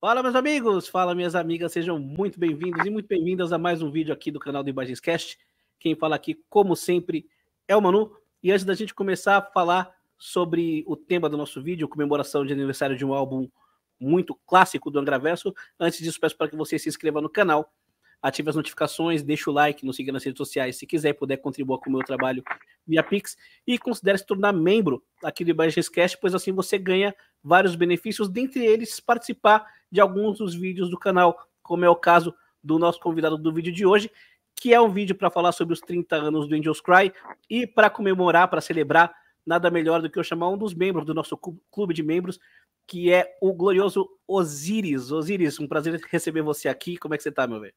Fala, meus amigos! Fala, minhas amigas! Sejam muito bem-vindos e muito bem-vindas a mais um vídeo aqui do canal do Imagenscast. Quem fala aqui, como sempre, é o Manu. E antes da gente começar a falar sobre o tema do nosso vídeo, comemoração de aniversário de um álbum muito clássico do Angraverso, antes disso, peço para que você se inscreva no canal, ative as notificações, deixe o like, nos siga nas redes sociais, se quiser e puder, contribua com o meu trabalho via Pix e considere se tornar membro aqui do Imagenscast, pois assim você ganha vários benefícios, dentre eles participar de alguns dos vídeos do canal, como é o caso do nosso convidado do vídeo de hoje, que é um vídeo para falar sobre os 30 anos do Angels Cry, e para comemorar, para celebrar, nada melhor do que eu chamar um dos membros do nosso clube de membros, que é o glorioso Osiris. Osiris, um prazer receber você aqui. Como é que você tá, meu velho?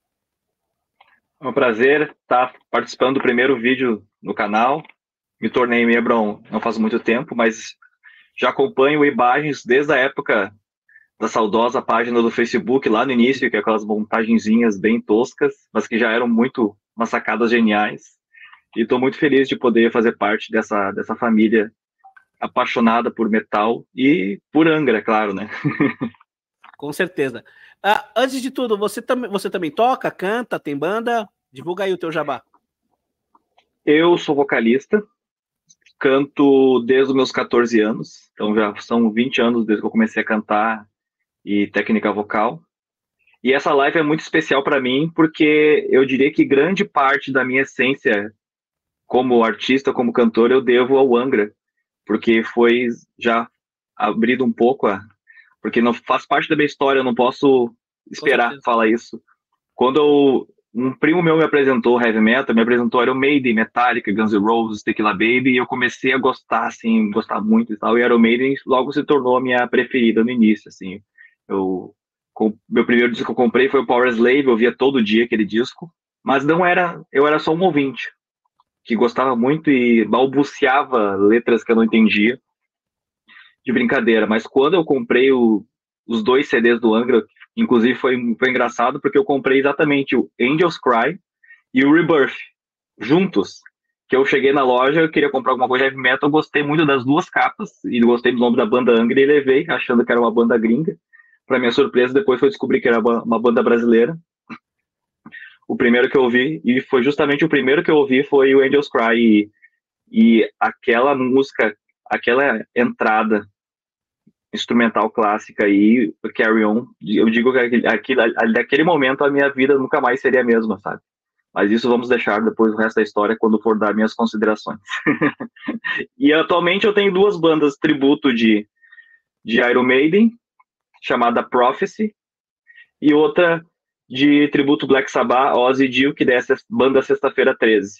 É um prazer estar participando do primeiro vídeo no canal. Me tornei membro não faz muito tempo, mas já acompanho imagens desde a época da saudosa página do Facebook, lá no início, que é aquelas montagenzinhas bem toscas, mas que já eram muito umas sacadas geniais. E estou muito feliz de poder fazer parte dessa família apaixonada por metal e por Angra, claro, né? Com certeza. Antes de tudo, você também toca, canta, tem banda? Divulga aí o teu jabá. Eu sou vocalista, canto desde os meus 14 anos, então já são 20 anos desde que eu comecei a cantar e técnica vocal. E essa live é muito especial para mim, porque eu diria que grande parte da minha essência como artista, como cantor, eu devo ao Angra, porque foi já abrido um pouco, porque não faz parte da minha história, eu não posso esperar falar isso. Quando um primo meu me apresentou heavy metal, me apresentou Iron Maiden, Metallica, Guns N' Roses, Tequila Baby, e eu comecei a gostar, assim, gostar muito e tal, e Iron Maiden logo se tornou a minha preferida no início, assim. Meu primeiro disco que eu comprei foi o Power Slave, eu via todo dia aquele disco, mas eu era só um ouvinte, que gostava muito e balbuciava letras que eu não entendia, de brincadeira, mas quando eu comprei os dois CDs do Angra, inclusive foi engraçado, porque eu comprei exatamente o Angels Cry e o Rebirth, juntos, que eu cheguei na loja, eu queria comprar alguma coisa de heavy metal, eu gostei muito das duas capas, e gostei do nome da banda Angra, e levei, achando que era uma banda gringa. Para minha surpresa, depois foi descobrir que era uma banda brasileira. O primeiro que eu ouvi, e foi justamente o primeiro que eu ouvi, foi o Angels Cry, e aquela música, aquela entrada instrumental clássica aí, Carry On, eu digo que daquele momento a minha vida nunca mais seria a mesma, sabe? Mas isso vamos deixar depois o resto da história quando for dar minhas considerações. E atualmente eu tenho duas bandas tributo de Iron Maiden, chamada Prophecy, e outra de tributo Black Sabbath, Ozzy Dio, que dessa banda Sexta-feira 13.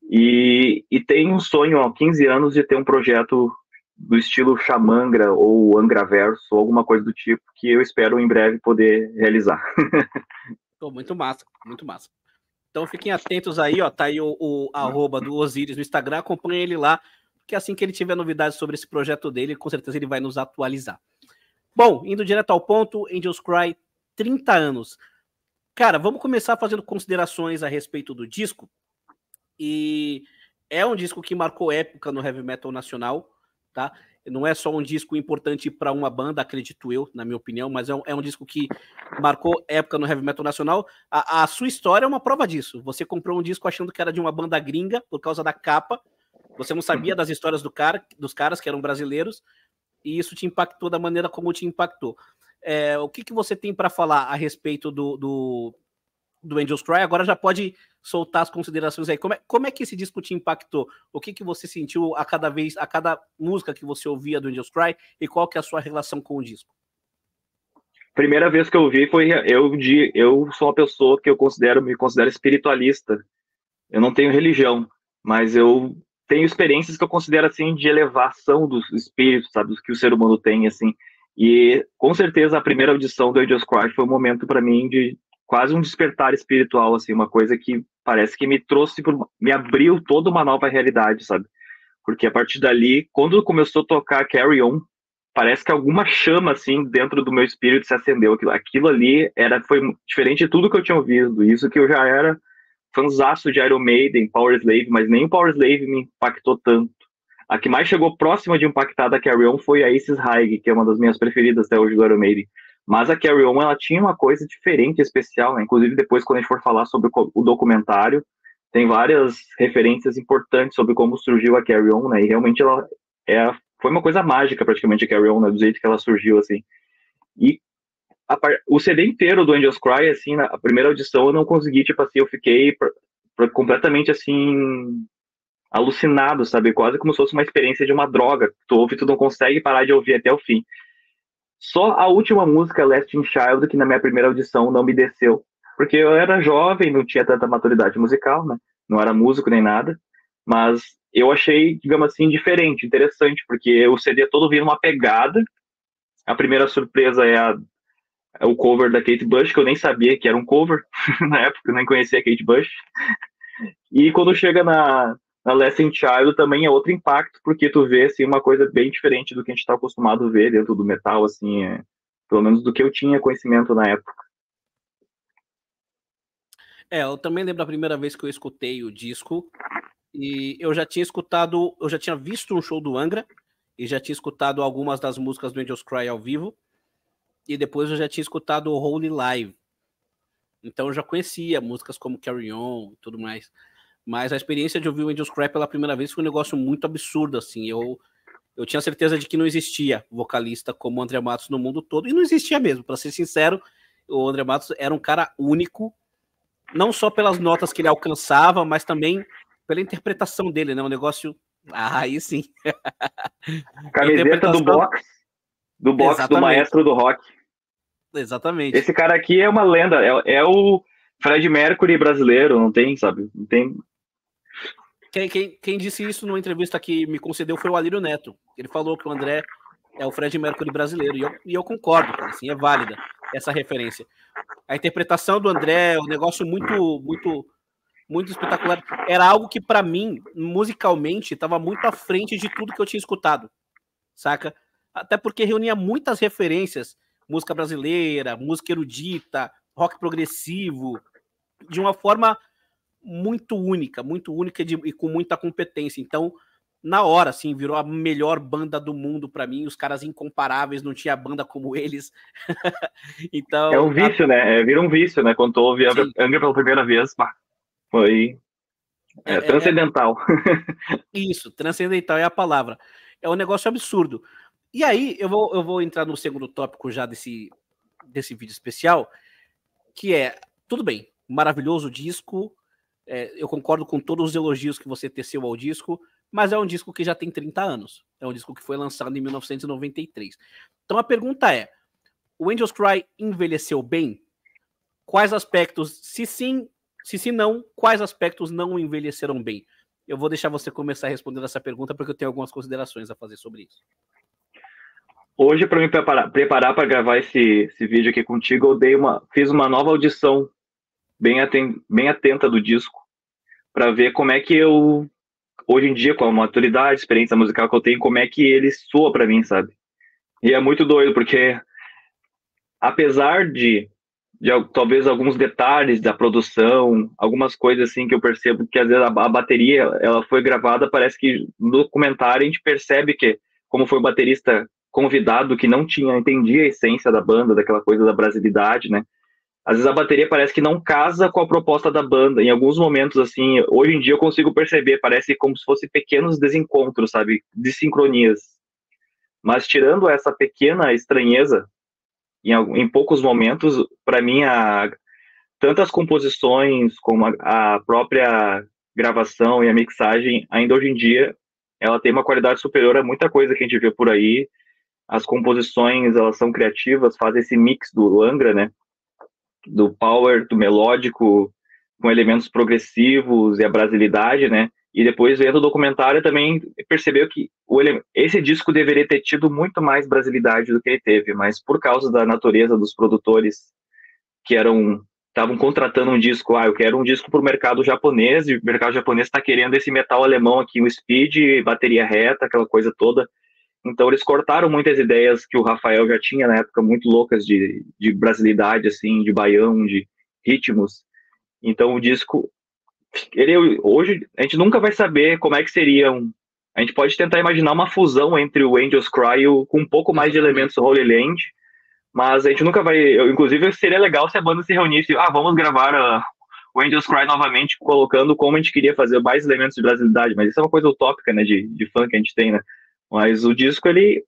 E tenho um sonho há 15 anos de ter um projeto do estilo Xamangra ou Angraverso, ou alguma coisa do tipo, que eu espero em breve poder realizar. Muito massa, muito massa. Então fiquem atentos aí, ó, tá aí o arroba do Osiris no Instagram, acompanhem ele lá, porque assim que ele tiver novidades sobre esse projeto dele, com certeza ele vai nos atualizar. Bom, indo direto ao ponto, Angels Cry, 30 anos. Cara, vamos começar fazendo considerações a respeito do disco, e é um disco que marcou época no heavy metal nacional, tá? Não é só um disco importante para uma banda, acredito eu, na minha opinião, mas é um disco que marcou época no heavy metal nacional. A sua história é uma prova disso. Você comprou um disco achando que era de uma banda gringa por causa da capa, você não sabia das histórias dos caras que eram brasileiros, e isso te impactou da maneira como te impactou. O que você tem para falar a respeito do Angels Cry? Agora já pode soltar as considerações aí. Como é que esse disco te impactou? O que você sentiu a cada música que você ouvia do Angels Cry, e qual que é a sua relação com o disco? Primeira vez que eu vi foi eu sou uma pessoa que me considero espiritualista. Eu não tenho religião, mas eu tenho experiências que eu considero assim de elevação dos espíritos, sabe, do que o ser humano tem, assim. E com certeza a primeira audição do Angels Cry foi um momento para mim de quase um despertar espiritual, assim, uma coisa que parece que me abriu toda uma nova realidade, sabe? Porque a partir dali, quando começou a tocar Carry On, parece que alguma chama, assim, dentro do meu espírito se acendeu. Aquilo ali foi diferente de tudo que eu tinha ouvido. Isso que eu já era fanzaço de Iron Maiden, Power Slave, mas nem o Power Slave me impactou tanto. A que mais chegou próxima de impactar da Carry On foi a Aces High, que é uma das minhas preferidas até hoje do Iron Maiden. Mas a Carry On, ela tinha uma coisa diferente, especial, né? Inclusive, depois, quando a gente for falar sobre o documentário, tem várias referências importantes sobre como surgiu a Carry On, né? E realmente ela foi uma coisa mágica, praticamente, a Carry On, né? Do jeito que ela surgiu, assim. E o CD inteiro do Angels Cry, assim, na primeira audição, eu não consegui, tipo assim, eu fiquei completamente, assim, alucinado, sabe? Quase como se fosse uma experiência de uma droga. Tu ouve e tu não consegue parar de ouvir até o fim. Só a última música, Last in Child, que na minha primeira audição não me desceu. Porque eu era jovem, não tinha tanta maturidade musical, né? Não era músico nem nada. Mas eu achei, digamos assim, diferente, interessante, porque o CD todo vinha numa pegada. A primeira surpresa é o cover da Kate Bush, que eu nem sabia que era um cover. Na época eu nem conhecia a Kate Bush. E quando chega na Lesson Child também é outro impacto, porque tu vê assim, uma coisa bem diferente do que a gente está acostumado a ver dentro do metal, assim, pelo menos do que eu tinha conhecimento na época. Eu também lembro da primeira vez que eu escutei o disco, e eu já tinha visto um show do Angra, e já tinha escutado algumas das músicas do Angels Cry ao vivo, e depois eu já tinha escutado o Holy Live. Então eu já conhecia músicas como Carry On e tudo mais. Mas a experiência de ouvir o Angels Cry pela primeira vez foi um negócio muito absurdo, assim. Eu tinha certeza de que não existia vocalista como o André Matos no mundo todo, e não existia mesmo, para ser sincero. O André Matos era um cara único, não só pelas notas que ele alcançava, mas também pela interpretação dele, né? Um negócio... aí sim. Camiseta do box Exatamente. do maestro do rock. Exatamente. Esse cara aqui é uma lenda, é o Fred Mercury brasileiro, não tem, sabe? Não tem... Quem disse isso numa entrevista que me concedeu foi o Alírio Neto. Ele falou que o André é o Fred Mercury brasileiro, e eu concordo, cara, assim, é válida essa referência. A interpretação do André é um negócio muito, muito, muito espetacular. Era algo que, para mim, musicalmente, estava muito à frente de tudo que eu tinha escutado, saca? Até porque reunia muitas referências, música brasileira, música erudita, rock progressivo, de uma forma muito única e com muita competência. Então, na hora, assim, virou a melhor banda do mundo para mim, os caras incomparáveis, não tinha banda como eles. Então, é um vício, né? Vira um vício, né? Quando tu ouve Angra pela primeira vez, foi transcendental. Isso, transcendental é a palavra. É um negócio absurdo. E aí, eu vou entrar no segundo tópico já desse vídeo especial, que é, tudo bem, maravilhoso disco, eu concordo com todos os elogios que você teceu ao disco, mas é um disco que já tem 30 anos. É um disco que foi lançado em 1993. Então a pergunta é, o Angels Cry envelheceu bem? Quais aspectos, se sim, não, quais aspectos não envelheceram bem? Eu vou deixar você começar respondendo essa pergunta, porque eu tenho algumas considerações a fazer sobre isso. Hoje, para me preparar para gravar esse vídeo aqui contigo, fiz uma nova audição bem atenta do disco, para ver como é que eu, hoje em dia, com a maturidade, experiência musical que eu tenho, como é que ele soa para mim, sabe? E é muito doido, porque apesar de talvez alguns detalhes da produção, algumas coisas assim que eu percebo que às vezes a bateria ela foi gravada, parece que no documentário a gente percebe que, como foi o baterista convidado que não entendia a essência da banda, daquela coisa da brasilidade, né? Às vezes a bateria parece que não casa com a proposta da banda. Em alguns momentos, assim, hoje em dia eu consigo perceber, parece como se fosse pequenos desencontros, sabe? Desincronias. Mas tirando essa pequena estranheza, em poucos momentos, para mim, tanto as composições como a própria gravação e a mixagem, ainda hoje em dia, ela tem uma qualidade superior a muita coisa que a gente vê por aí. As composições, elas são criativas, fazem esse mix do Angra, né? Do power, do melódico, com elementos progressivos e a brasilidade, né? E depois, vendo o documentário, também percebeu que esse disco deveria ter tido muito mais brasilidade do que ele teve, mas por causa da natureza dos produtores que estavam contratando um disco, eu quero um disco para o mercado japonês, e o mercado japonês está querendo esse metal alemão aqui, o speed, bateria reta, aquela coisa toda. Então eles cortaram muitas ideias que o Rafael já tinha na época, muito loucas de brasilidade, assim, de baião, de ritmos. Então o disco, hoje a gente nunca vai saber como é que seria a gente pode tentar imaginar uma fusão entre o Angels Cry com um pouco mais de elementos Holy Land, Mas a gente nunca vai. Inclusive, seria legal se a banda se reunisse. Vamos gravar o Angels Cry novamente, colocando como a gente queria fazer mais elementos de brasilidade. Mas isso é uma coisa utópica, né? De fã que a gente tem, né? Mas o disco, ele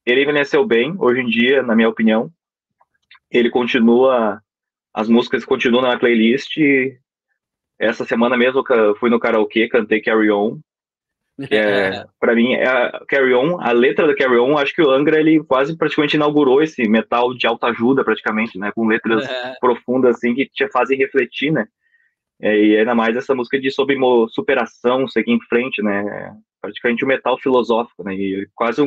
envelheceu bem, hoje em dia, na minha opinião. Ele continua. As músicas continuam na playlist. E essa semana mesmo eu fui no karaokê, cantei Carry On. Que pra mim, Carry On, a letra da Carry On, acho que o Angra, ele quase praticamente inaugurou esse metal de alta ajuda, praticamente, né, com letras profundas, assim, que te fazem refletir, né, e ainda mais essa música de sobre superação, seguir em frente, né, praticamente um metal filosófico, né, e quase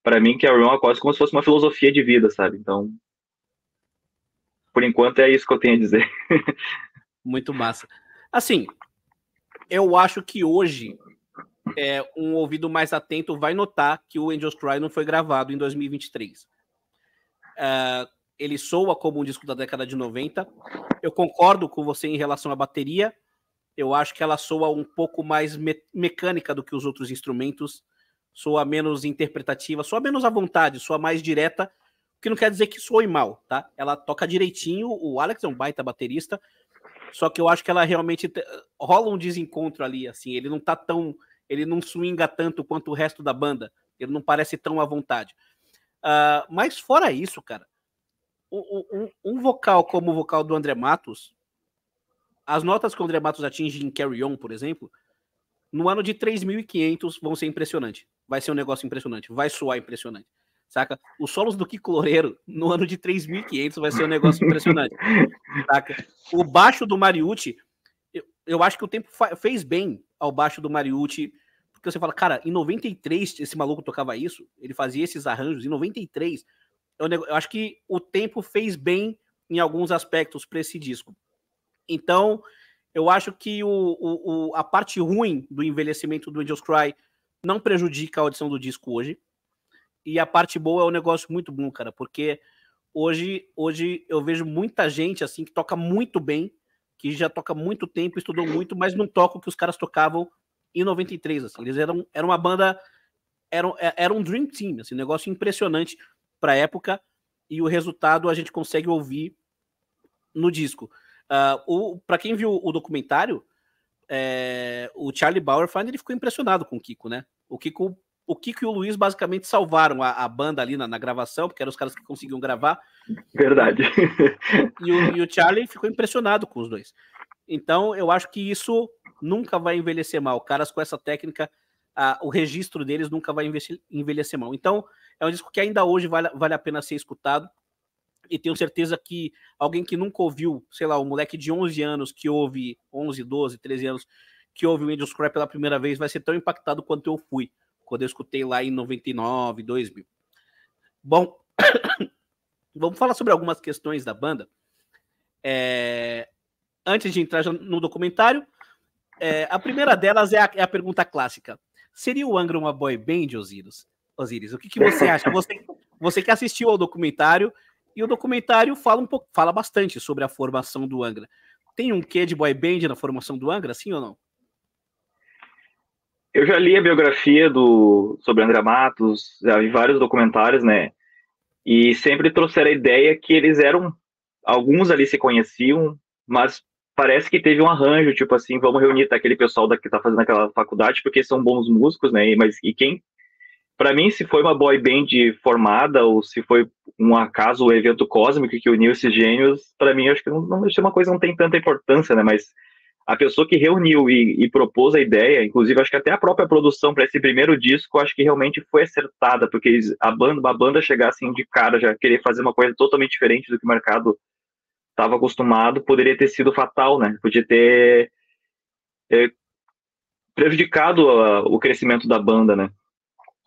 pra mim, Carry On é quase como se fosse uma filosofia de vida, sabe, então, por enquanto é isso que eu tenho a dizer. Muito massa. Assim, eu acho que hoje um ouvido mais atento vai notar que o Angels Cry não foi gravado em 2023. Ele soa como um disco da década de 90. Eu concordo com você em relação à bateria. Eu acho que ela soa um pouco mais mecânica do que os outros instrumentos. Soa menos interpretativa, soa menos à vontade, soa mais direta, o que não quer dizer que soe mal, tá? Ela toca direitinho, o Alex é um baita baterista, só que eu acho que ela realmente rola um desencontro ali, assim, ele não tá tão, ele não swinga tanto quanto o resto da banda, ele não parece tão à vontade. Mas fora isso, cara, um vocal como o vocal do André Matos, as notas que o André Matos atinge em Carry On, por exemplo, no ano de 3.500 vão ser impressionantes. Vai ser um negócio impressionante, vai soar impressionante, saca? Os solos do Kiko Loureiro, no ano de 3.500 vai ser um negócio impressionante, saca? O baixo do Mariucci, eu acho que o tempo fez bem ao baixo do Mariucci, porque você fala, cara, em 93 esse maluco tocava isso, ele fazia esses arranjos, em 93, eu acho que o tempo fez bem em alguns aspectos para esse disco. Então, eu acho que a parte ruim do envelhecimento do Angels Cry não prejudica a audição do disco hoje. E a parte boa é um negócio muito bom, cara, porque hoje eu vejo muita gente assim que toca muito bem, que já toca muito tempo, estudou muito, mas não toca o que os caras tocavam em 93. Assim. Eles eram uma banda, era um Dream Team, assim, um negócio impressionante para a época, e o resultado a gente consegue ouvir no disco. Para quem viu o documentário, o Charlie Bauerfeind, ele ficou impressionado com o Kiko, né? O Kiko e o Luiz basicamente salvaram a banda ali na gravação, porque eram os caras que conseguiam gravar. Verdade. E o Charlie ficou impressionado com os dois. Então, eu acho que isso nunca vai envelhecer mal. Caras com essa técnica, o registro deles nunca vai envelhecer mal. Então, é um disco que ainda hoje vale a pena ser escutado. E tenho certeza que alguém que nunca ouviu, sei lá, um moleque de 11 anos que ouve, 11, 12, 13 anos, que ouve o Angels Cry pela primeira vez, vai ser tão impactado quanto eu fui, quando eu escutei lá em 99, 2000. Bom, vamos falar sobre algumas questões da banda. Antes de entrar no documentário, a primeira delas é a pergunta clássica. Seria o Angra uma boy band, Osiris? O que você acha? Você que assistiu ao documentário, e o documentário fala bastante sobre a formação do Angra. Tem um quê de boy band na formação do Angra, sim ou não? Eu já li a biografia sobre André Matos, já vi vários documentários, né? E sempre trouxeram a ideia que eles eram... Alguns ali se conheciam, mas parece que teve um arranjo, tipo assim, vamos reunir aquele pessoal que tá fazendo aquela faculdade, porque são bons músicos, né? Para mim, se foi uma boy band formada, ou se foi um acaso, o evento cósmico que uniu esses gênios, para mim, acho que não é uma coisa que não tem tanta importância, né? Mas a pessoa que reuniu e propôs a ideia, inclusive, acho que até a própria produção para esse primeiro disco, acho que realmente foi acertada, porque a banda chegar assim de cara, já querer fazer uma coisa totalmente diferente do que o mercado estava acostumado, poderia ter sido fatal, né? Podia ter prejudicado o crescimento da banda, né?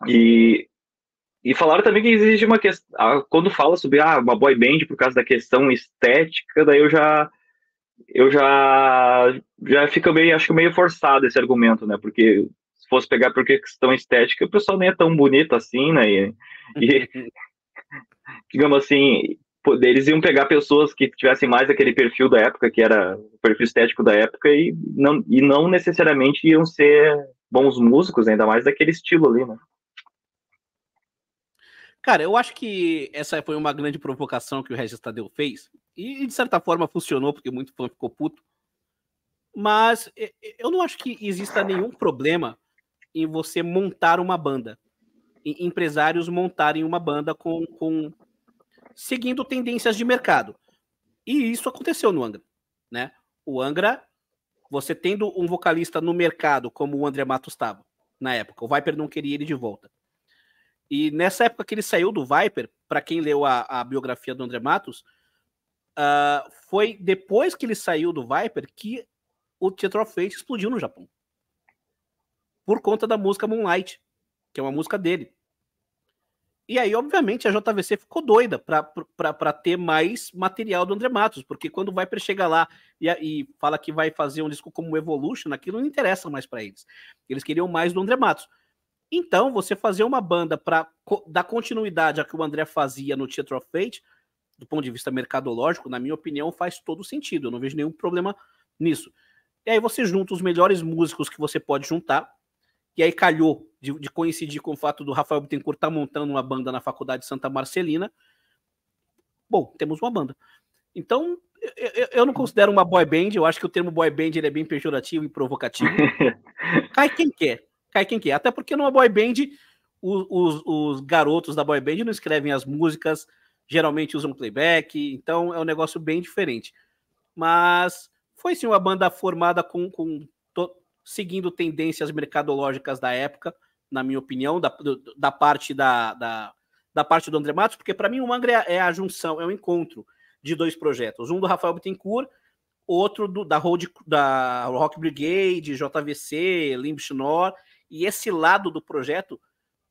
E falaram também que existe uma questão, quando fala sobre uma boy band por causa da questão estética, daí já fica acho que meio forçado esse argumento, né? Porque se fosse pegar por questão estética, o pessoal nem é tão bonito assim, né? E digamos assim, eles iam pegar pessoas que tivessem mais aquele perfil da época, que era o perfil estético da época, e não necessariamente iam ser bons músicos, ainda mais daquele estilo ali, né? Cara, eu acho que essa foi uma grande provocação que o Regis Tadeu fez, e de certa forma funcionou, porque muito fã ficou puto, mas eu não acho que exista nenhum problema em você montar uma banda, em empresários montarem uma banda seguindo tendências de mercado. E isso aconteceu no Angra, né? O Angra, você tendo um vocalista no mercado como o André Matos estava, na época, o Viper não queria ele de volta. E nessa época que ele saiu do Viper, para quem leu a biografia do André Matos, foi depois que ele saiu do Viper que o Theatre of Fate explodiu no Japão. Por conta da música Moonlight, que é uma música dele. E aí, obviamente, a JVC ficou doida para ter mais material do André Matos, porque quando o Viper chega lá e fala que vai fazer um disco como Evolution, aquilo não interessa mais para eles. Eles queriam mais do André Matos. Então, você fazer uma banda para dar continuidade ao que o André fazia no Theatre of Fate, do ponto de vista mercadológico, na minha opinião, faz todo sentido. Eu não vejo nenhum problema nisso. E aí você junta os melhores músicos que você pode juntar, e aí calhou de coincidir com o fato do Rafael Bittencourt estar montando uma banda na Faculdade de Santa Marcelina. Bom, temos uma banda. Então, eu não considero uma boy band, eu acho que o termo boy band ele é bem pejorativo e provocativo. Cai quem quer. Cai quem quer. Até porque numa boy band, os garotos da boy band não escrevem as músicas, geralmente usam playback, então é um negócio bem diferente. Mas foi sim uma banda formada seguindo tendências mercadológicas da época, na minha opinião, da parte da parte do André Matos, porque para mim o Angra é a junção, é o encontro de dois projetos. Um do Rafael Bittencourt, outro da Rock Brigade, JVC, Limp Schnorr, e esse lado do projeto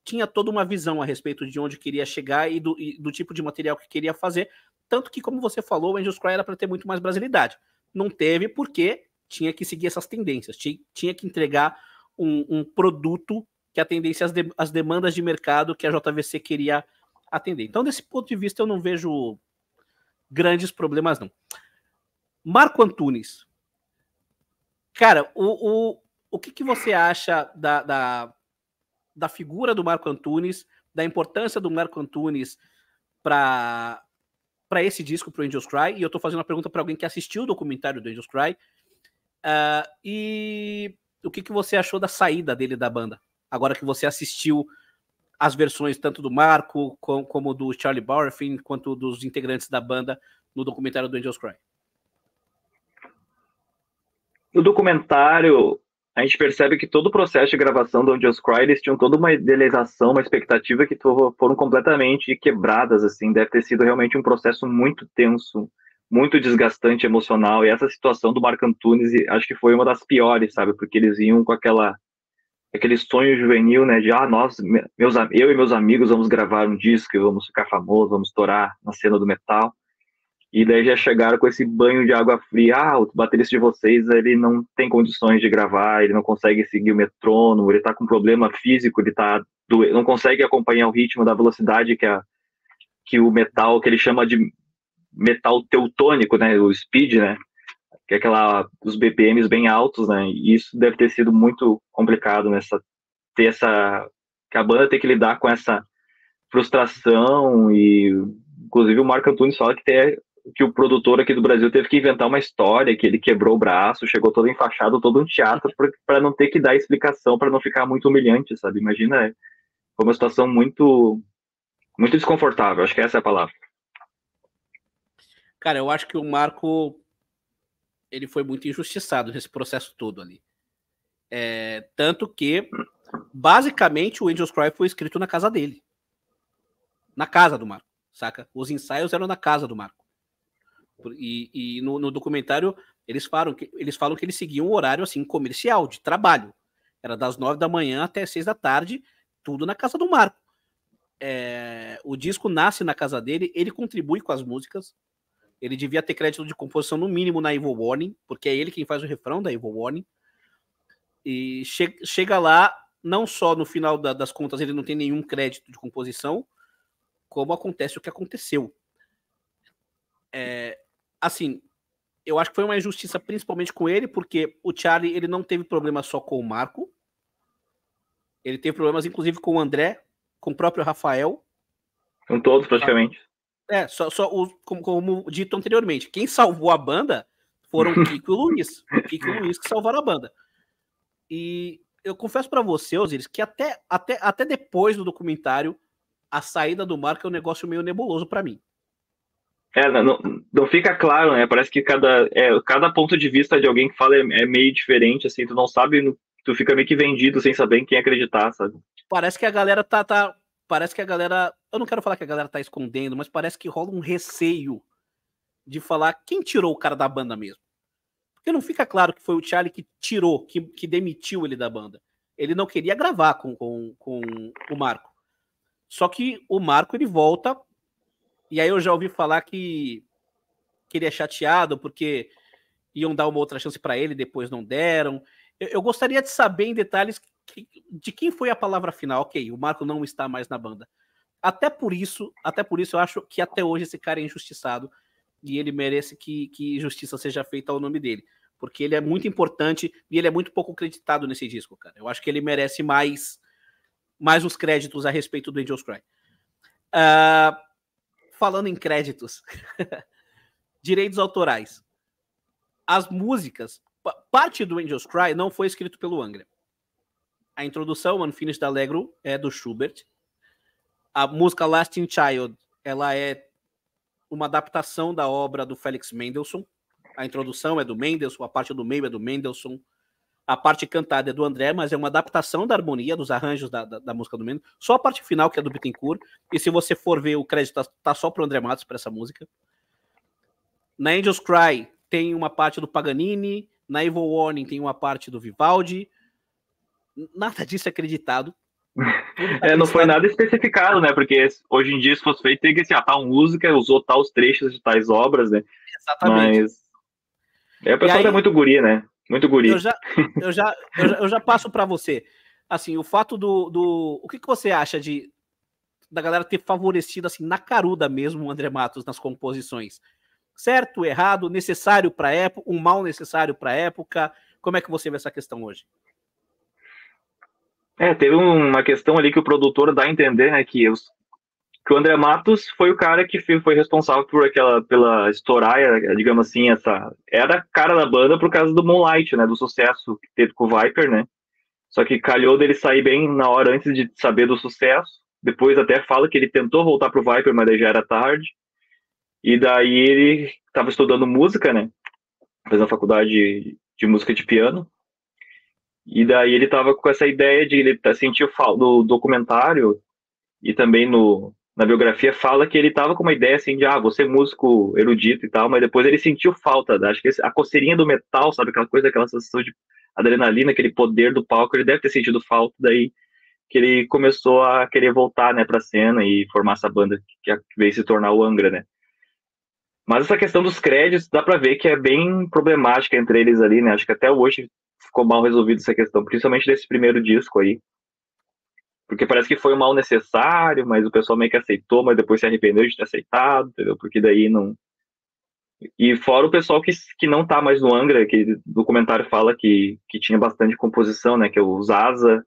tinha toda uma visão a respeito de onde queria chegar e do tipo de material que queria fazer, tanto que, como você falou, o Angels Cry era para ter muito mais brasilidade. Não teve porque tinha que seguir essas tendências, tinha que entregar um produto que atendesse às demandas de mercado que a JVC queria atender. Então, desse ponto de vista, eu não vejo grandes problemas, não. Marco Antunes. Cara, o que você acha da figura do Marco Antunes, da importância do Marco Antunes para esse disco, para o Angels Cry? E eu estou fazendo uma pergunta para alguém que assistiu o documentário do Angels Cry. E o que você achou da saída dele da banda? Agora que você assistiu as versões tanto do Marco como do Charlie Bauerfeind, quanto dos integrantes da banda no documentário do Angels Cry. No documentário, a gente percebe que todo o processo de gravação do Angels Cry, eles tinham toda uma idealização, uma expectativa que foram completamente quebradas, assim. Deve ter sido realmente um processo muito tenso, muito desgastante emocional, e essa situação do Marco Antunes, acho que foi uma das piores, sabe, porque eles iam com aquele sonho juvenil, né, de, eu e meus amigos vamos gravar um disco, vamos ficar famosos, vamos estourar na cena do metal, e daí já chegaram com esse banho de água fria, o baterista de vocês, ele não tem condições de gravar, ele não consegue seguir o metrônomo, ele tá com problema físico, não consegue acompanhar o ritmo da velocidade que o metal, que ele chama de metal teutônico, né, o speed, né, que é os BPMs bem altos, né, e isso deve ter sido muito complicado que a banda tem que lidar com essa frustração, e inclusive o Marco Antunes fala que o produtor aqui do Brasil teve que inventar uma história, que ele quebrou o braço, chegou todo enfaixado, todo um teatro, para não ter que dar explicação, para não ficar muito humilhante, sabe, imagina, foi uma situação muito, muito desconfortável, acho que essa é a palavra. Cara, eu acho que o Marco ele foi muito injustiçado nesse processo todo ali. Tanto que, basicamente, o Angels Cry foi escrito na casa dele. Na casa do Marco, saca? Os ensaios eram na casa do Marco. E no documentário, eles falam que eles seguiam um horário assim, comercial, de trabalho. Era das 9 da manhã até 6 da tarde, tudo na casa do Marco. O disco nasce na casa dele, ele contribui com as músicas. Ele devia ter crédito de composição no mínimo na Evil Warning, porque é ele quem faz o refrão da Evil Warning. E chega lá, não só no final das contas ele não tem nenhum crédito de composição, como acontece o que aconteceu. Assim, eu acho que foi uma injustiça principalmente com ele, porque o Charlie ele não teve problema só com o Marco, ele teve problemas inclusive com o André, com o próprio Rafael, Com todos, praticamente. Como dito anteriormente, quem salvou a banda foram o Kiko e o Luiz. O Kiko e o Luiz que salvaram a banda. E eu confesso para você, Osiris, que até depois do documentário, a saída do Marco é um negócio meio nebuloso para mim. Não fica claro, né? Parece que cada ponto de vista de alguém que fala é meio diferente, assim, tu não sabe, tu fica meio que vendido sem saber em quem acreditar, sabe? Parece que a galera parece que a galera, eu não quero falar que a galera tá escondendo, mas parece que rola um receio de falar quem tirou o cara da banda mesmo. Porque não fica claro que foi o Charlie que tirou, que demitiu ele da banda. Ele não queria gravar com o Marco. Só que o Marco, ele volta, e aí eu já ouvi falar que ele é chateado porque iam dar uma outra chance para ele, depois não deram. Eu gostaria de saber em detalhes de quem foi a palavra final. Ok, o Marco não está mais na banda. Até por isso eu acho que até hoje esse cara é injustiçado e ele merece que justiça seja feita ao nome dele, porque ele é muito importante e ele é muito pouco acreditado nesse disco, cara. Eu acho que ele merece mais os créditos a respeito do Angels Cry. Falando em créditos, direitos autorais. As músicas, parte do Angels Cry não foi escrito pelo Angra. A introdução, Unfinished Allegro, é do Schubert. A música Lasting Child, ela é uma adaptação da obra do Felix Mendelssohn. A introdução é do Mendelssohn, a parte do meio é do Mendelssohn. A parte cantada é do André, mas é uma adaptação da harmonia, dos arranjos da música do Mendelssohn. Só a parte final, que é do Bittencourt. E se você for ver o crédito, tá só pro André Matos para essa música. Na Angels Cry tem uma parte do Paganini. Na Evil Warning tem uma parte do Vivaldi. Nada disso é acreditado. Não foi nada especificado, né? Porque hoje em dia, se fosse feito, tem que ser, tal música usou tais trechos de tais obras, né? Exatamente. Mas o pessoal é muito guri, né? Muito guri. Eu já passo para você. Assim, o fato o que você acha da galera ter favorecido, assim, na caruda mesmo, o André Matos nas composições? Certo, errado, necessário para a época, um mal necessário para a época? Como é que você vê essa questão hoje? Teve uma questão ali que o produtor dá a entender, né, que o André Matos foi o cara que foi responsável pela estourar, digamos assim, era a cara da banda por causa do Moonlight, né, do sucesso que teve com o Viper, né, só que calhou dele sair bem na hora antes de saber do sucesso, depois até fala que ele tentou voltar pro Viper, mas daí já era tarde, e daí ele estava estudando música, né, fazendo faculdade de música de piano, e daí ele tava com essa ideia de ele sentir do documentário e também na biografia fala que ele tava com uma ideia assim de você é músico erudito e tal, mas depois ele sentiu falta, acho que a coceirinha do metal, sabe, aquela coisa, aquela sensação de adrenalina, aquele poder do palco, ele deve ter sentido falta, daí que ele começou a querer voltar, né, pra cena e formar essa banda que veio se tornar o Angra, né. Mas essa questão dos créditos, dá pra ver que é bem problemática entre eles ali, né, acho que até hoje ficou mal resolvido essa questão, principalmente desse primeiro disco aí. Porque parece que foi um mal necessário, mas o pessoal meio que aceitou, mas depois se arrependeu de ter aceitado, entendeu? Porque daí não... E fora o pessoal que não tá mais no Angra, que no documentário fala que tinha bastante composição, né? Que é o Zaza,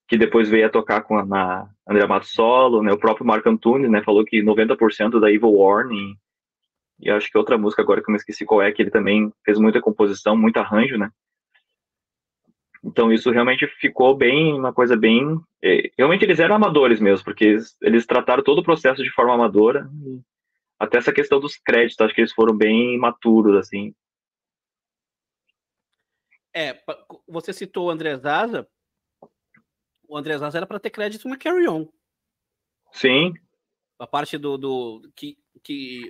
que depois veio a tocar na André Matos solo, né? O próprio Marco Antunes, né? Falou que 90% da Evil Warning, e acho que outra música agora que eu me esqueci qual é, que ele também fez muita composição, muito arranjo, né? Então isso realmente ficou uma coisa bem... Realmente eles eram amadores mesmo, porque eles trataram todo o processo de forma amadora, até essa questão dos créditos, acho que eles foram bem maturos, assim. Você citou o André Zaza. O André Zaza era para ter crédito na Carry On. Sim. A parte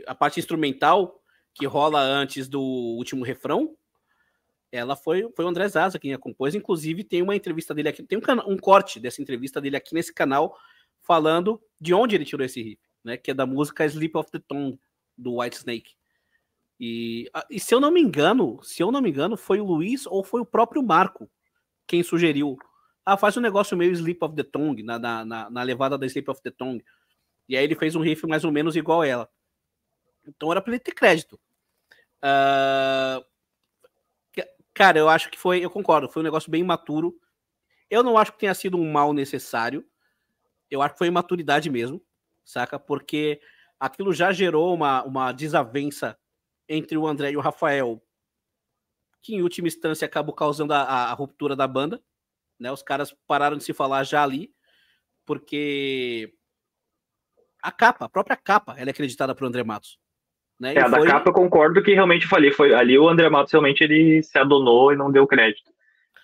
a parte instrumental que rola antes do último refrão, ela foi o André Zaza quem a compôs. Inclusive tem uma entrevista dele aqui, tem um corte dessa entrevista dele aqui nesse canal falando de onde ele tirou esse riff, né? Que é da música Slip of the Tongue do Whitesnake. E se eu não me engano, foi o Luiz ou foi o próprio Marco quem sugeriu. Faz um negócio meio Slip of the Tongue na levada da Slip of the Tongue. E aí ele fez um riff mais ou menos igual a ela. Então era para ele ter crédito. Cara, eu acho que eu concordo, foi um negócio bem imaturo. Eu não acho que tenha sido um mal necessário. Eu acho que foi imaturidade mesmo. saca? Porque aquilo já gerou uma desavença entre o André e o Rafael, que em última instância acabou causando a ruptura da banda, né? Os caras pararam de se falar já ali, porque a própria capa, ela é acreditada pro André Matos, né? A da capa eu concordo que realmente falei, foi ali o André Matos realmente ele se adonou e não deu crédito.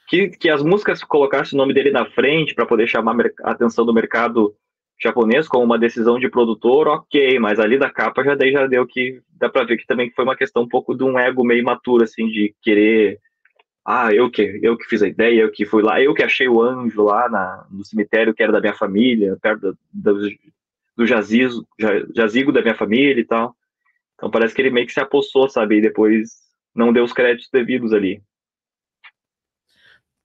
Que as músicas colocassem o nome dele na frente para poder chamar a atenção do mercado japonês como uma decisão de produtor, ok, mas ali da capa já deu que dá para ver que também foi uma questão um pouco de um ego meio maturo, assim, de querer, eu que fiz a ideia, eu que fui lá, eu que achei o anjo lá no cemitério que era da minha família, perto do jazigo da minha família e tal. Então parece que ele meio que se apossou, sabe, e depois não deu os créditos devidos ali.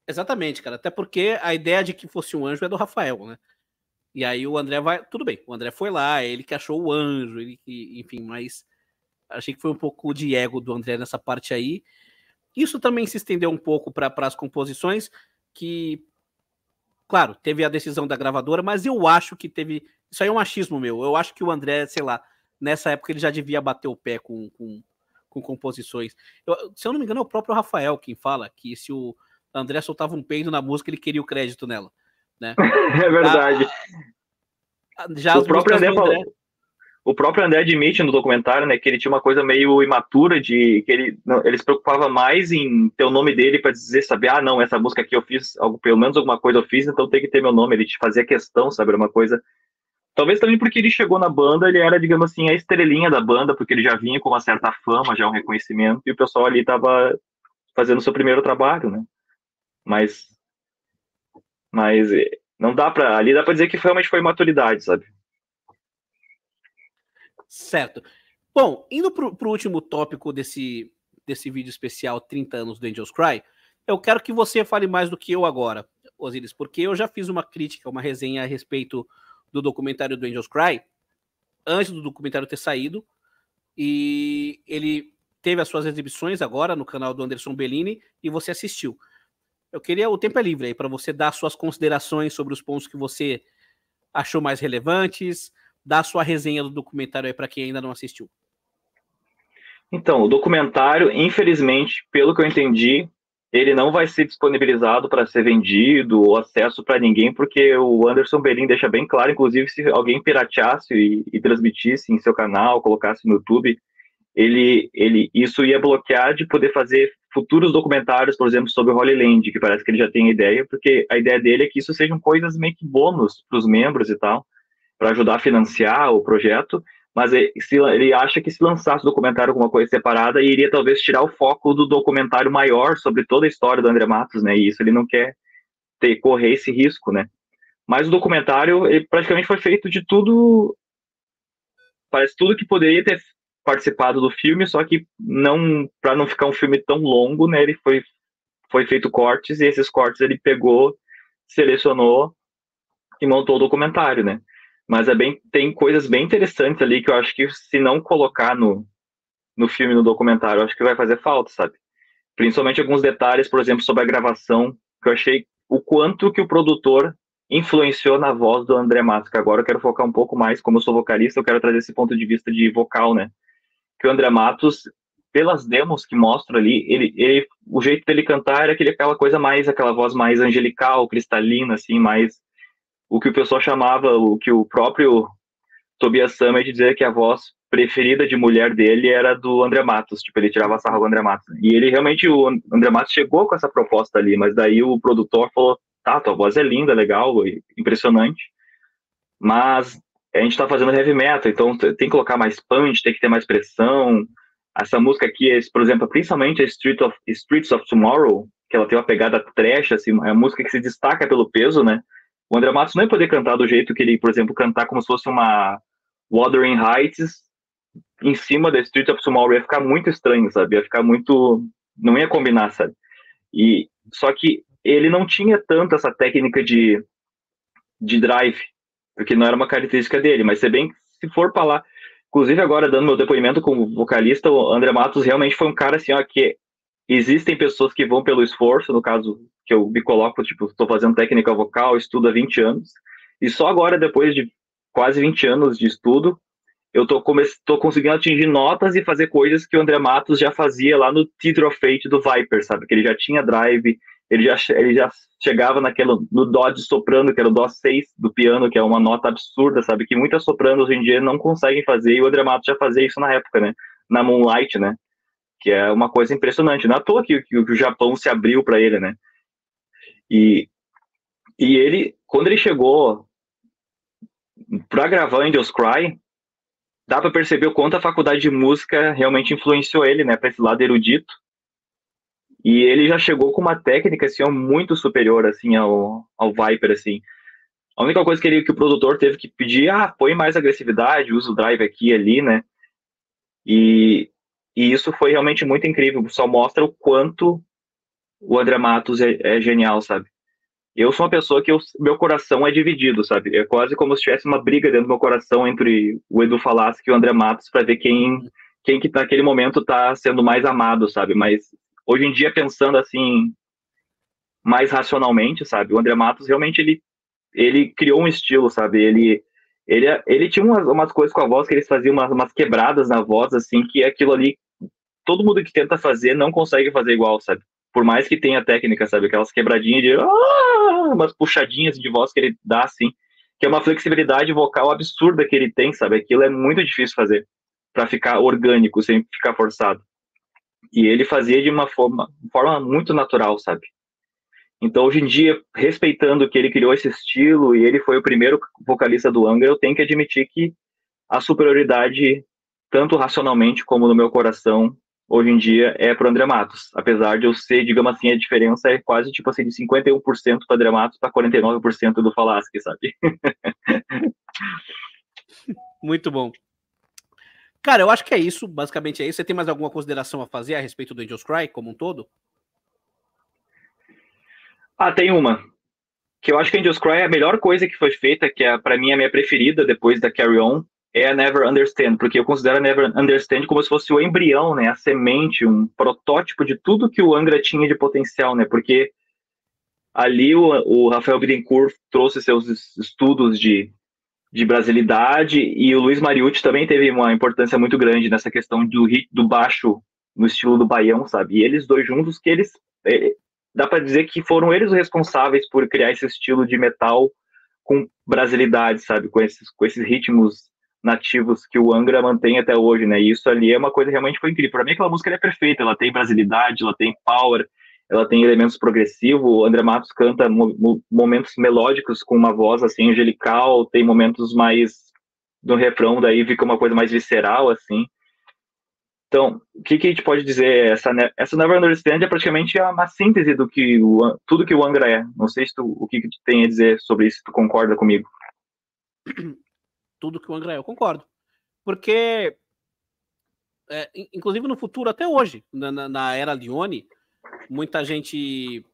Exatamente, cara, até porque a ideia de que fosse um anjo é do Rafael, né? E aí o André vai. Tudo bem, o André foi lá, ele que achou o anjo, enfim, mas achei que foi um pouco de ego do André nessa parte aí. Isso também se estendeu um pouco para as composições, que, claro, teve a decisão da gravadora, mas eu acho que teve. Isso aí é um achismo meu. Eu acho que o André, sei lá, nessa época ele já devia bater o pé com composições. Se eu não me engano, é o próprio Rafael quem fala que se o André soltava um peido na música, ele queria o crédito nela. Né? É verdade. Já as músicas do André... O próprio André admite no documentário, né, que ele tinha uma coisa meio imatura de que ele se preocupava mais em ter o nome dele para dizer, sabe, não, essa música aqui eu fiz, pelo menos alguma coisa eu fiz, então tem que ter meu nome. Ele te fazia questão, sabe, era uma coisa. Talvez também porque ele chegou na banda, ele era, digamos assim, a estrelinha da banda, porque ele já vinha com uma certa fama, já um reconhecimento, e o pessoal ali tava fazendo o seu primeiro trabalho, né? Mas não dá pra. Ali dá pra dizer que realmente foi maturidade, sabe? Certo. Bom, indo pro último tópico desse vídeo especial 30 anos do Angels Cry, eu quero que você fale mais do que eu agora, Osiris, porque eu já fiz uma crítica, uma resenha a respeito do documentário do Angels Cry, antes do documentário ter saído, e ele teve as suas exibições agora no canal do Anderson Bellini, e você assistiu. Eu queria, o tempo é livre aí, para você dar suas considerações sobre os pontos que você achou mais relevantes, dar sua resenha do documentário aí para quem ainda não assistiu. Então, o documentário, infelizmente, pelo que eu entendi, ele não vai ser disponibilizado para ser vendido ou acesso para ninguém, porque o Anderson Bellini deixa bem claro, inclusive, se alguém pirateasse e transmitisse em seu canal, colocasse no YouTube, isso ia bloquear de poder fazer futuros documentários, por exemplo, sobre o Holy Land, que parece que ele já tem ideia, porque a ideia dele é que isso sejam coisas meio que bônus para os membros e tal, para ajudar a financiar o projeto, mas ele acha que se lançasse o documentário alguma coisa separada, iria talvez tirar o foco do documentário maior sobre toda a história do André Matos, né? E isso ele não quer correr esse risco, né? Mas o documentário, ele praticamente foi feito de tudo, parece tudo que poderia ter participado do filme, só que não, para não ficar um filme tão longo, né? Ele foi feito cortes e esses cortes ele pegou, selecionou e montou o documentário, né? Mas tem coisas bem interessantes ali que eu acho que se não colocar no filme, no documentário, eu acho que vai fazer falta, sabe? Principalmente alguns detalhes, por exemplo, sobre a gravação, que eu achei o quanto que o produtor influenciou na voz do André Matos, que agora eu quero focar um pouco mais, como eu sou vocalista, eu quero trazer esse ponto de vista de vocal, né? Que o André Matos, pelas demos que mostra ali, o jeito dele cantar era aquela voz mais angelical, cristalina, assim, mais o que o pessoal chamava, o que o próprio Tobias Sammet dizia que a voz preferida de mulher dele era do André Matos, tipo, ele tirava sarro do André Matos. E ele realmente, o André Matos chegou com essa proposta ali, mas daí o produtor falou, tá, tua voz é linda, legal, impressionante, mas a gente tá fazendo heavy metal, então tem que colocar mais punch, tem que ter mais pressão. Essa música aqui, por exemplo, principalmente a Streets of Tomorrow, que ela tem uma pegada trash, assim, é uma música que se destaca pelo peso, né? O André Matos não ia poder cantar do jeito que ele, por exemplo, cantar como se fosse uma Wuthering Heights em cima da Streets of Tomorrow. Ia ficar muito estranho, sabe? Ia ficar muito... Não ia combinar, sabe? Só que ele não tinha tanto essa técnica de drive, porque não era uma característica dele, mas se for para lá... Inclusive agora, dando meu depoimento como vocalista, o André Matos realmente foi um cara assim, ó, que existem pessoas que vão pelo esforço, no caso que eu me coloco, tipo, estou fazendo técnica vocal, estudo há 20 anos, e só agora, depois de quase 20 anos de estudo, eu tô conseguindo atingir notas e fazer coisas que o André Matos já fazia lá no Theater of Fate do Viper, sabe? Que ele já tinha drive, ele já chegava no dó de soprano, que era o dó 6 do piano, que é uma nota absurda, sabe? Que muitas sopranos hoje em dia não conseguem fazer, e o André Matos já fazia isso na época, né? Na Moonlight, né? Que é uma coisa impressionante. Não é à toa que o Japão se abriu para ele, né? E ele, quando ele chegou para gravar Angels Cry, dá para perceber o quanto a faculdade de música realmente influenciou ele, né, para esse lado erudito. E ele já chegou com uma técnica assim muito superior assim ao Viper assim. A única coisa que o produtor teve que pedir, põe mais agressividade, usa o drive aqui e ali, né? E isso foi realmente muito incrível. Só mostra o quanto o André Matos é genial, sabe? Eu sou uma pessoa que meu coração é dividido, sabe? É quase como se tivesse uma briga dentro do meu coração entre o Edu Falaschi e o André Matos para ver quem que naquele momento tá sendo mais amado, sabe? Mas hoje em dia, pensando assim, mais racionalmente, sabe? O André Matos realmente ele criou um estilo, sabe? Ele tinha umas coisas com a voz que eles faziam umas quebradas na voz, assim, que aquilo ali, todo mundo que tenta fazer não consegue fazer igual, sabe? Por mais que tenha técnica, sabe? Aquelas quebradinhas de umas puxadinhas de voz que ele dá, assim, que é uma flexibilidade vocal absurda que ele tem, sabe? Aquilo é muito difícil fazer para ficar orgânico, sem ficar forçado. E ele fazia de uma forma muito natural, sabe? Então, hoje em dia, respeitando que ele criou esse estilo e ele foi o primeiro vocalista do Angra, eu tenho que admitir que a superioridade, tanto racionalmente como no meu coração, hoje em dia é para o André Matos. Apesar de eu ser, digamos assim, a diferença é quase tipo assim, de 51% para André Matos para 49% do Falaschi, sabe? Muito bom. Cara, eu acho que é isso, basicamente é isso. Você tem mais alguma consideração a fazer a respeito do Angels Cry como um todo? Tem uma. Que eu acho que Angels Cry é a melhor coisa que foi feita, que é, para mim, a minha preferida depois da Carry On, é a Never Understand, porque eu considero a Never Understand como se fosse o embrião, né, a semente, um protótipo de tudo que o Angra tinha de potencial, né, porque ali o Rafael Bittencourt trouxe seus estudos de brasilidade e o Luiz Mariucci também teve uma importância muito grande nessa questão do baixo no estilo do baião, sabe? E eles dois juntos, que eles dá para dizer que foram eles os responsáveis por criar esse estilo de metal com brasilidade, sabe? Com esses ritmos nativos que o Angra mantém até hoje, né? E isso ali é uma coisa que realmente foi incrível. Para mim, aquela música é perfeita. Ela tem brasilidade, ela tem power, ela tem elementos progressivos. O André Matos canta momentos melódicos com uma voz assim angelical, tem momentos mais do refrão, daí fica uma coisa mais visceral, assim. Então, o que a gente pode dizer? Essa Never Understand é praticamente uma síntese do que tudo que o Angra é. Não sei se o que tu tem a dizer sobre isso, tu concorda comigo? Tudo que o Angra é, eu concordo. Porque, inclusive no futuro, até hoje, na era Leone, muita gente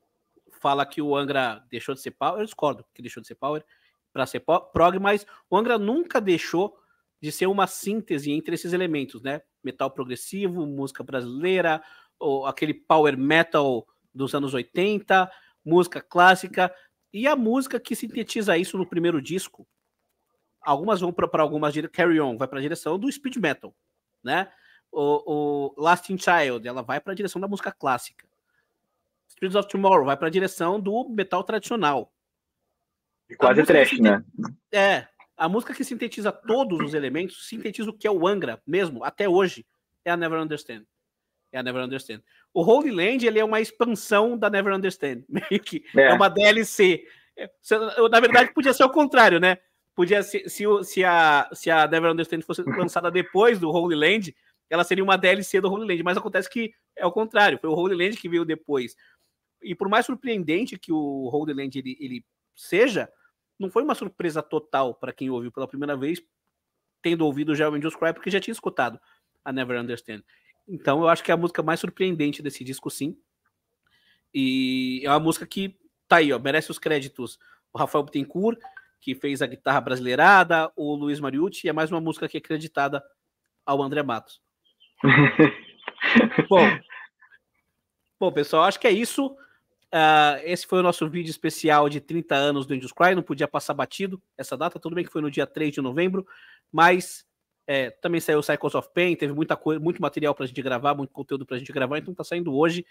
fala que o Angra deixou de ser power. Eu discordo que deixou de ser power para ser prog, mas o Angra nunca deixou de ser uma síntese entre esses elementos, né? Metal progressivo, música brasileira, ou aquele power metal dos anos 80, música clássica, e a música que sintetiza isso no primeiro disco. Algumas vão para algumas Carry On vai para a direção do speed metal, né? O Lasting Child, ela vai para a direção da música clássica. Streets of Tomorrow vai para a direção do metal tradicional. Quase trash, né? A música que sintetiza todos os elementos, sintetiza o que é o Angra mesmo, até hoje, é a Never Understand. É a Never Understand. O Holy Land, ele é uma expansão da Never Understand. Meio que é uma DLC. Na verdade, podia ser o contrário, né? Podia ser, se a Never Understand fosse lançada depois do Holy Land, ela seria uma DLC do Holy Land, mas acontece que é o contrário, foi o Holy Land que veio depois. E por mais surpreendente que o Holy Land ele seja, não foi uma surpresa total para quem ouviu pela primeira vez, tendo ouvido já o Angels Cry, porque já tinha escutado a Never Understand. Então eu acho que é a música mais surpreendente desse disco, sim. E é uma música que tá aí, ó, merece os créditos. O Rafael Bittencourt, que fez a guitarra brasileirada, o Luiz Mariucci, e é mais uma música que é acreditada ao André Matos. Bom, pessoal, acho que é isso. esse foi o nosso vídeo especial de 30 anos do Angels Cry. Não podia passar batido essa data. Tudo bem que foi no dia 3 de novembro, mas também saiu o Cycles of Pain. Teve muita coisa, muito material pra gente gravar, muito conteúdo pra gente gravar. Então tá saindo hoje,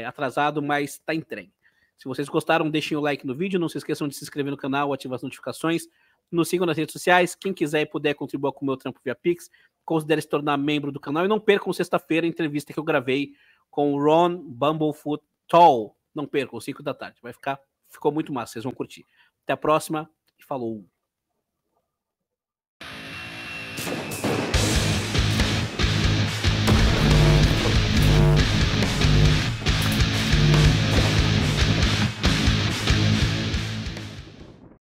atrasado, mas tá em trem. Se vocês gostaram, deixem o like no vídeo. Não se esqueçam de se inscrever no canal, ativar as notificações. Nos sigam nas redes sociais. Quem quiser e puder contribuir com o meu trampo via Pix, considere se tornar membro do canal. E não percam sexta-feira a entrevista que eu gravei com o Ron Bumblefoot Tall. Não percam, 5 da tarde. Ficou muito massa, vocês vão curtir. Até a próxima e falou!